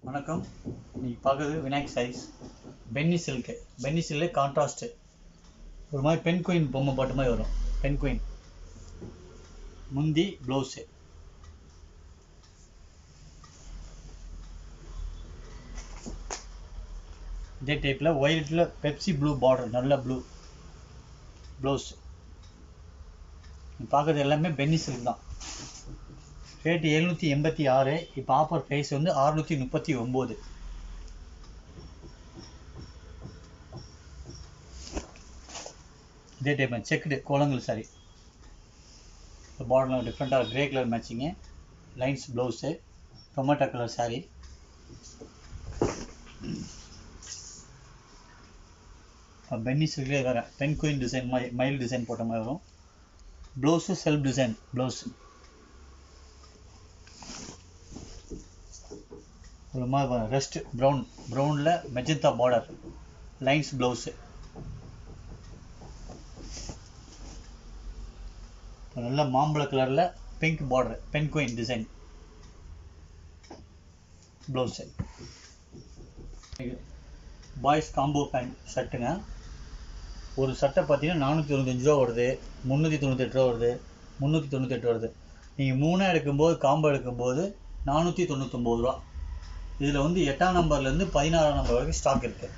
வணக்கம். நீ பார்க்குறது விநாயக் சாரீஸ். பென்னி சில்க்கு. பென்னி சில்லே கான்ட்ராஸ்ட்டு ஒரு மாதிரி பென் குயின் பொம்மை பாட்டு மாதிரி வரும். பென் குயின் முந்தி ப்ளவுஸு. இதே டைப்பில் ஒயிட்டில் பெப்சி ப்ளூ பார்டர், நல்ல ப்ளூ ப்ளவுஸு. நீ பார்க்குறது எல்லாமே பென்னி சில்க் தான். ரேட்டு 786. இப்போ ஆஃபர் ப்ரைஸ் வந்து 639. இதே டைப் செக்குடு கோலங்கள் சாரி. பார்டர்லாம் டிஃப்ரெண்ட்டாக grey colour matching, lines blouse, tomato colour saree. பென்னி சில்க்லேயே வேறு பென் குயின் டிசைன் மாதிரி மயில் டிசைன் போட்ட மாதிரி வரும். Blouse self design blouse. ஒரு மாதிரி ரெஸ்ட் ப்ரௌனில் மெஜந்தா பார்டர், லைன்ஸ் ப்ளவுஸு. நல்ல மாம்பழ கலரில் பிங்க் பார்டர், பென் குயின் design blouse. Boys combo pant ஷர்ட்டுங்க. ஒரு சட்டை பார்த்தீங்கன்னா 495 ரூபா வருது, 398 ரூபா வருது, 398 வருது. நீங்கள் 3 எடுக்கும்போது காம்போ எடுக்கும்போது 499 ரூபா. இதில் வந்து 8ஆம் நம்பர்லேருந்து 16ஆம் நம்பர் வரைக்கும் ஸ்டாக் இருக்குது.